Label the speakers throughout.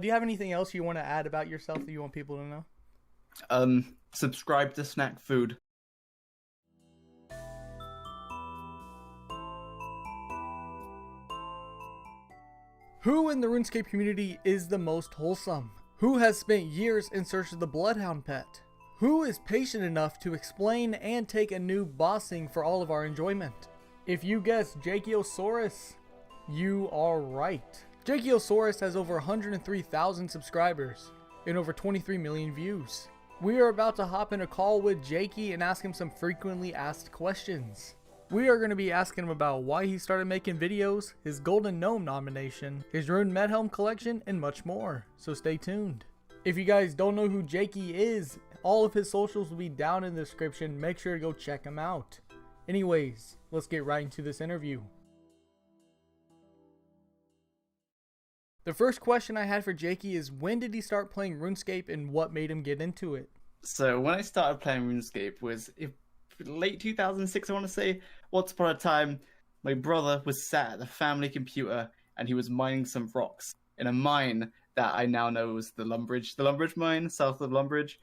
Speaker 1: do you have anything else you want to add about yourself that you want people to know?
Speaker 2: Subscribe to Snack Food.
Speaker 1: Who in the Runescape community is the most wholesome? Who has spent years in search of the Bloodhound pet? Who is patient enough to explain and take a new bossing for all of our enjoyment? If you guessed Jakeyosaurus, you are right. Jakeyosaurus has over 103,000 subscribers and over 23 million views. We are about to hop in a call with Jakey and ask him some frequently asked questions. We are going to be asking him about why he started making videos, his Golden Gnome nomination, his Rune Helm collection, and much more. So stay tuned. If you guys don't know who Jakey is, all of his socials will be down in the description. Make sure to go check him out. Anyways, let's get right into this interview. The first question I had for Jakey is, when did he start playing RuneScape and what made him get into it?
Speaker 2: So when I started playing RuneScape was late 2006, I want to say. Once upon a time, my brother was sat at the family computer and he was mining some rocks in a mine that I now know was the Lumbridge mine, south of Lumbridge.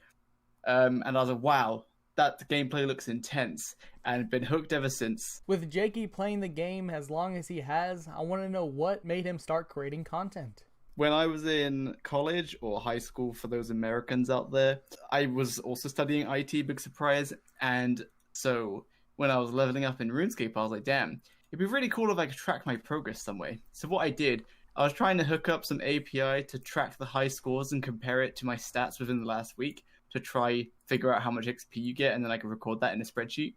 Speaker 2: And I was like, wow, that gameplay looks intense, and been hooked ever since.
Speaker 1: With Jakey playing the game as long as he has, I want to know what made him start creating content.
Speaker 2: When I was in college, or high school for those Americans out there, I was also studying IT, big surprise. And so when I was leveling up in RuneScape, I was like, damn, it'd be really cool if I could track my progress some way. So what I did, I was trying to hook up some API to track the high scores and compare it to my stats within the last week to try figure out how much XP you get, and then I could record that in a spreadsheet.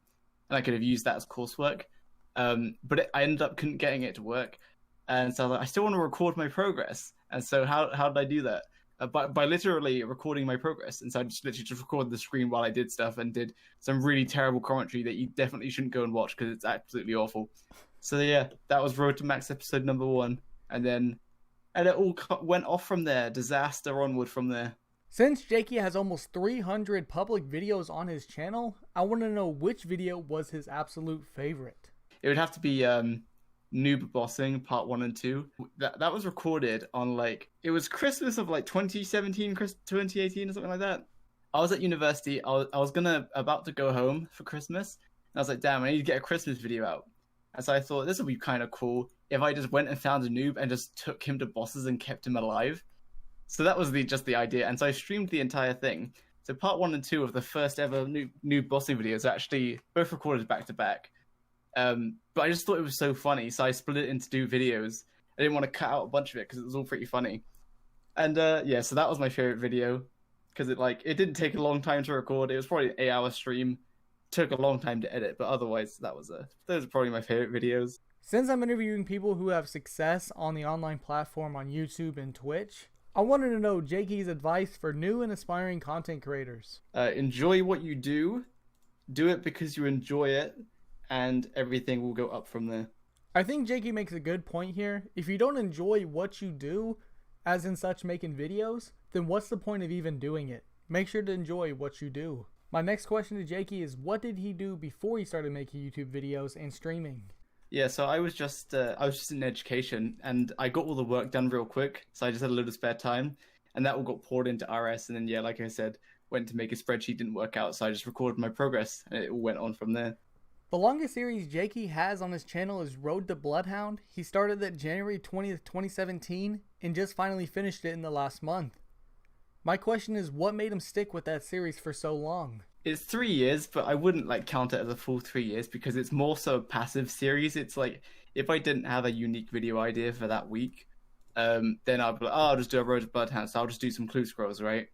Speaker 2: And I could have used that as coursework. But I ended up couldn't getting it to work. And so I was like, I still want to record my progress. And so how did I do that? By literally recording my progress. And so I just recorded the screen while I did stuff and did some really terrible commentary that you definitely shouldn't go and watch because it's absolutely awful. So yeah, that was Road to Max episode number 1. And it all went off from there. Disaster onward from there.
Speaker 1: Since Jakey has almost 300 public videos on his channel, I want to know which video was his absolute favorite.
Speaker 2: It would have to be Noob Bossing Part 1 and 2. That was recorded on it was Christmas of 2017, 2018 or something like that. I was at university. I was about to go home for Christmas. And I was like, damn, I need to get a Christmas video out. And so I thought this would be kind of cool if I just went and found a noob and just took him to bosses and kept him alive. So that was just the idea. And so I streamed the entire thing. So Part 1 and 2 of the first ever noob bossing videos are actually both recorded back to back. But I just thought it was so funny, so I split it into 2 videos. I didn't want to cut out a bunch of it because it was all pretty funny. And yeah, so that was my favorite video because it didn't take a long time to record. It was probably an 8-hour stream. Took a long time to edit, but otherwise those are probably my favorite videos.
Speaker 1: Since I'm interviewing people who have success on the online platform on YouTube and Twitch, I wanted to know Jakey's advice for new and aspiring content creators.
Speaker 2: Enjoy what you do. Do it because you enjoy it, and everything will go up from there.
Speaker 1: I think Jakey makes a good point here. If you don't enjoy what you do, as in such making videos, then what's the point of even doing it? Make sure to enjoy what you do. My next question to Jakey is, what did he do before he started making YouTube videos and streaming?
Speaker 2: Yeah, so I was just in education, and I got all the work done real quick, so I just had a little spare time, and that all got poured into RS, and then yeah, like I said, went to make a spreadsheet, didn't work out, so I just recorded my progress, and it all went on from there.
Speaker 1: The longest series Jakey has on his channel is Road to Bloodhound. He started that January 20th, 2017, and just finally finished it in the last month. My question is, what made him stick with that series for so long?
Speaker 2: It's 3 years, but I wouldn't count it as a full 3 years because it's more so a passive series. It's if I didn't have a unique video idea for that week, then I'd be like, oh, I'll just do a Road to Bloodhound, so I'll just do some clue scrolls, right?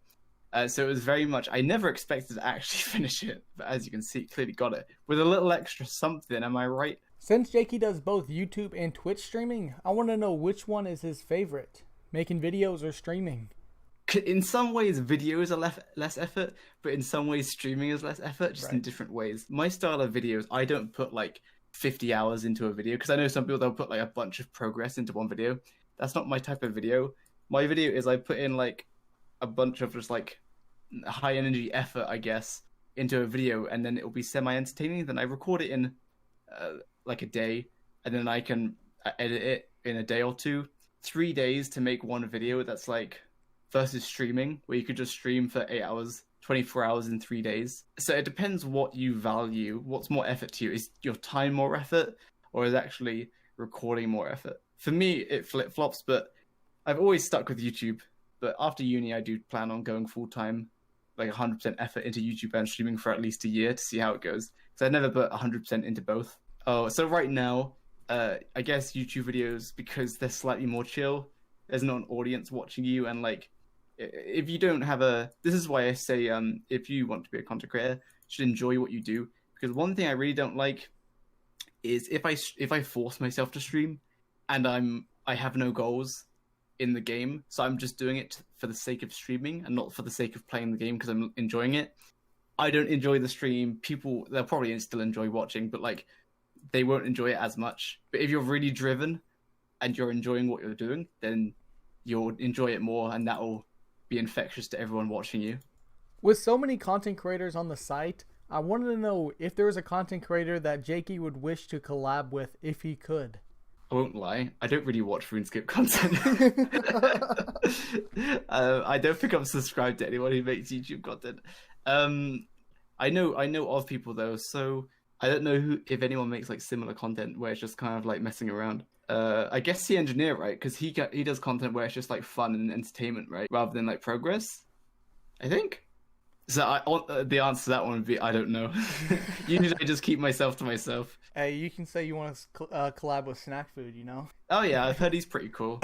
Speaker 2: So it was very much, I never expected to actually finish it, but as you can see, clearly got it. With a little extra something, am I right?
Speaker 1: Since Jakey does both YouTube and Twitch streaming, I want to know which one is his favorite, making videos or streaming.
Speaker 2: In some ways, videos are less effort, but in some ways, streaming is less effort, just
Speaker 1: right.
Speaker 2: in different ways. My style of videos, I don't put 50 hours into a video, because I know some people, they'll put a bunch of progress into one video. That's not my type of video. My video is I put in a bunch of just high energy effort, I guess, into a video, and then it'll be semi-entertaining. Then I record it in a day, and then I can edit it in a day or two. 3 days to make one video, that's versus streaming, where you could just stream for 8 hours, 24 hours in 3 days. So it depends what you value. What's more effort to you? Is your time more effort, or is actually recording more effort? For me, it flip-flops, but I've always stuck with YouTube. But after uni, I do plan on going full-time, like 100% effort into YouTube and streaming for at least a year to see how it goes. So I never put 100% into both. Oh, so right now, I guess YouTube videos, because they're slightly more chill, there's not an audience watching you, and like, if you don't have this is why I say, if you want to be a content creator, you should enjoy what you do. Because one thing I really don't like is if I force myself to stream and I have no goals in the game, so I'm just doing it for the sake of streaming and not for the sake of playing the game because I'm enjoying it. I don't enjoy the stream. People, they'll probably still enjoy watching, but like, they won't enjoy it as much. But if you're really driven and you're enjoying what you're doing, then you'll enjoy it more, and that'll be infectious to everyone watching you.
Speaker 1: With so many content creators on the site, I wanted to know if there was a content creator that Jakey would wish to collab with if he could.
Speaker 2: I won't lie, I don't really watch RuneScape content. I don't think I'm subscribed to anyone who makes YouTube content. I know of people though, so I don't know if anyone makes like similar content where it's just kind of like messing around. I guess the engineer, right? Because he does content where it's just like fun and entertainment, right? Rather than like progress, I think. So the answer to that one would be I don't know. Usually I just keep myself to myself.
Speaker 1: Hey, you can say you want to collab with Snack Food, you know?
Speaker 2: Oh yeah, I've heard he's pretty cool.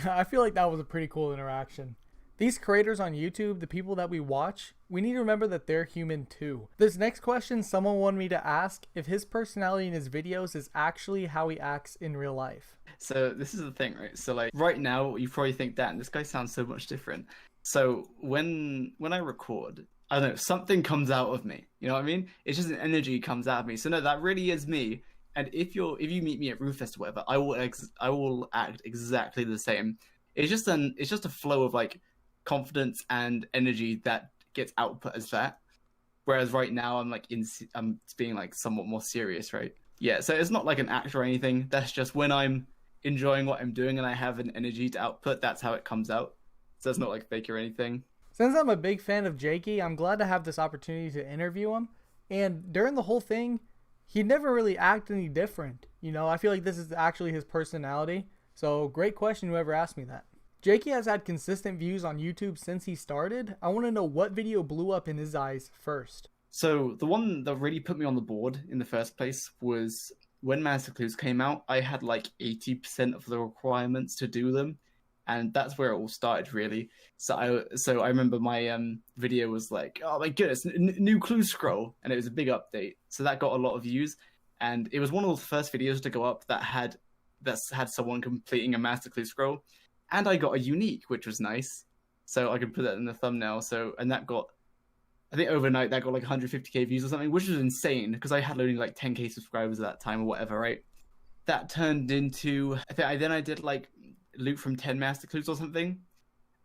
Speaker 1: I feel like that was a pretty cool interaction. These creators on YouTube, the people that we watch, we need to remember that they're human too. This next question, someone wanted me to ask if his personality in his videos is actually how he acts in real life.
Speaker 2: So this is the thing, right? So like right now, you probably think, Dan, this guy sounds so much different. So when I record, I don't know, something comes out of me. You know what I mean? It's just an energy comes out of me. So no, that really is me. And if you meet me at RuneFest or whatever, I will act exactly the same. It's just a flow of like confidence and energy that gets output as that. Whereas right now I'm being like somewhat more serious, right? Yeah, so it's not like an act or anything. That's just when I'm enjoying what I'm doing and I have an energy to output, that's how it comes out. So it's not like fake or anything.
Speaker 1: Since I'm a big fan of Jakey, I'm glad to have this opportunity to interview him. And during the whole thing, he never really acted any different. You know, I feel like this is actually his personality. So great question, whoever asked me that. Jakey has had consistent views on YouTube since he started. I want to know what video blew up in his eyes first.
Speaker 2: So the one that really put me on the board in the first place was when Master Clues came out. I had like 80% of the requirements to do them. And that's where it all started, really. So I remember my video was like, oh my goodness, new clue scroll. And it was a big update. So that got a lot of views. And it was one of the first videos to go up that had someone completing a Master Clue scroll. And I got a unique, which was nice. So I could put that in the thumbnail. And that got, I think overnight, that got like 150k views or something, which was insane because I had only like 10k subscribers at that time or whatever, right? That turned into, I did like loot from 10 Master Clues or something.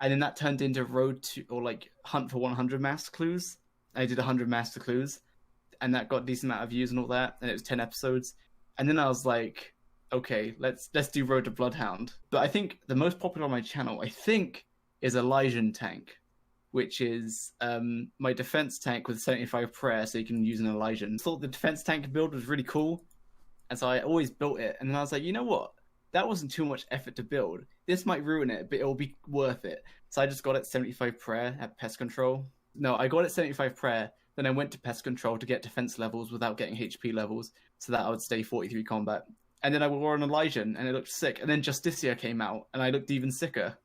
Speaker 2: And then that turned into hunt for 100 Master Clues. I did 100 Master Clues. And that got a decent amount of views and all that. And it was 10 episodes. And then I was like, okay, let's do Road to Bloodhound. But I think the most popular on my channel, is Elysian Tank, which is my defense tank with 75 prayer, so you can use an Elysian. I thought the defense tank build was really cool, and so I always built it. And then I was like, you know what? That wasn't too much effort to build. This might ruin it, but it'll be worth it. So I just got it 75 prayer at pest control. No, I got it 75 prayer, then I went to pest control to get defense levels without getting HP levels, so that I would stay 43 combat. And then I wore an Elysian, and it looked sick. And then Justicia came out, and I looked even sicker.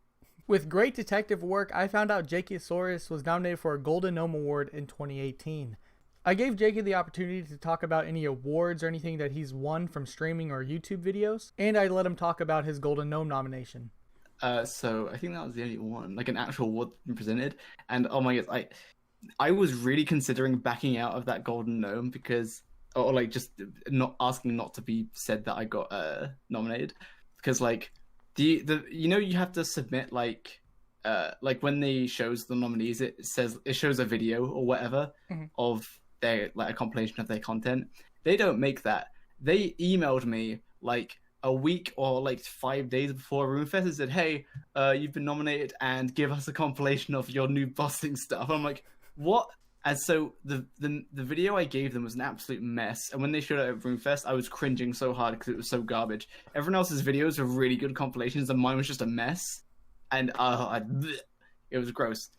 Speaker 1: With great detective work, I found out Jakeyosaurus was nominated for a Golden Gnome Award in 2018. I gave Jakey the opportunity to talk about any awards or anything that he's won from streaming or YouTube videos, and I let him talk about his Golden Gnome nomination.
Speaker 2: So I think that was the only one, like an actual award presented. And oh my god, I was really considering backing out of that Golden Gnome because, or like just not asking not to be said that I got nominated, because like you have to submit like when they shows the nominees, it shows a video or whatever of their like a compilation of their content. They don't make that. They emailed me like, a week or like 5 days before RuneFest and said, "Hey, you've been nominated, and give us a compilation of your new bossing stuff." I'm like, "What?" And so the video I gave them was an absolute mess. And when they showed it at RuneFest, I was cringing so hard because it was so garbage. Everyone else's videos were really good compilations, and mine was just a mess. And it was gross.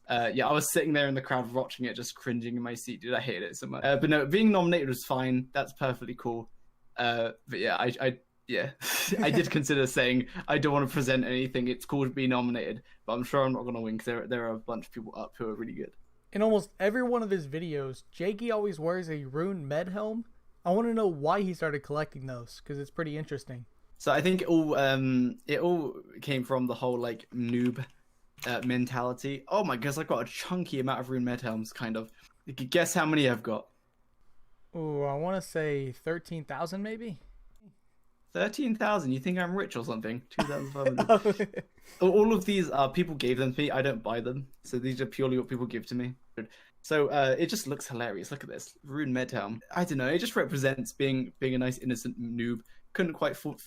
Speaker 2: Yeah, I was sitting there in the crowd watching it, just cringing in my seat. Dude, I hated it so much. But no, being nominated was fine. That's perfectly cool. But yeah, I did consider saying I don't want to present anything. It's cool to be nominated, but I'm sure I'm not going to win because there are a bunch of people up who are really good.
Speaker 1: In almost every one of his videos, Jakey always wears a Rune med helm. I want to know why he started collecting those, because it's pretty interesting.
Speaker 2: So I think it all came from the whole like noob mentality. Oh my gosh, I've got a chunky amount of Rune med helms, kind of. You could guess how many I've got.
Speaker 1: Oh, I want to say 13,000 maybe?
Speaker 2: 13,000? You think I'm rich or something? 2,500. All of these people gave them to me. I don't buy them, so these are purely what people give to me. So it just looks hilarious. Look at this Rune med helm. I don't know. It just represents being a nice innocent noob. Couldn't quite afford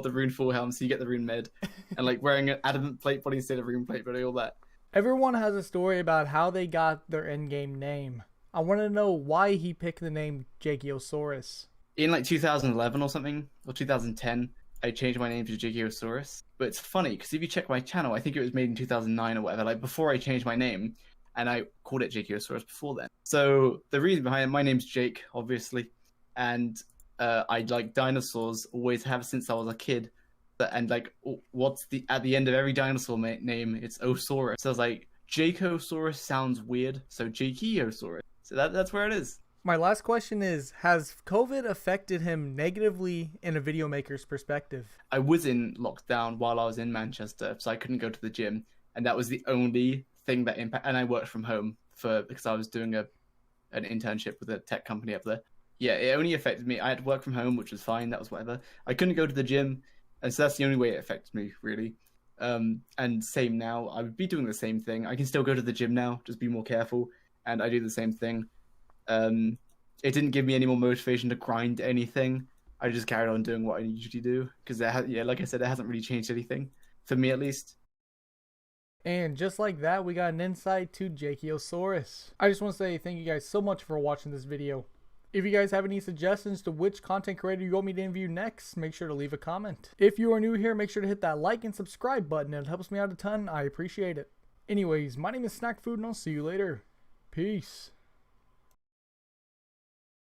Speaker 2: the Rune full helm, so you get the Rune med, and like wearing an adamant plate body instead of Rune plate body, all that.
Speaker 1: Everyone has a story about how they got their endgame name. I want to know why he picked the name Jakeyosaurus.
Speaker 2: In like 2011 or something, or 2010, I changed my name to Jakeyosaurus. But it's funny, because if you check my channel, I think it was made in 2009 or whatever, like before I changed my name, and I called it Jakeyosaurus before then. So the reason behind it, my name's Jake, obviously, and I like dinosaurs, always have since I was a kid. And like, at the end of every dinosaur name, it's Osaurus. So I was like, Jakeyosaurus sounds weird, so Jakeyosaurus. So that's where it is.
Speaker 1: My last question is, has COVID affected him negatively in a video maker's perspective?
Speaker 2: I was in lockdown while I was in Manchester, so I couldn't go to the gym. And that was the only thing that impacted. And I worked from home because I was doing an internship with a tech company up there. Yeah, it only affected me. I had to work from home, which was fine. That was whatever. I couldn't go to the gym. And so that's the only way it affected me, really. And same now. I would be doing the same thing. I can still go to the gym now, just be more careful. And I do the same thing. It didn't give me any more motivation to grind anything. I just carried on doing what I usually do. Because, like I said, it hasn't really changed anything. For me, at least.
Speaker 1: And just like that, we got an insight to Jakeyosaurus. I just want to say thank you guys so much for watching this video. If you guys have any suggestions to which content creator you want me to interview next, make sure to leave a comment. If you are new here, make sure to hit that like and subscribe button. It helps me out a ton. I appreciate it. Anyways, my name is Snack Food, and I'll see you later. Peace.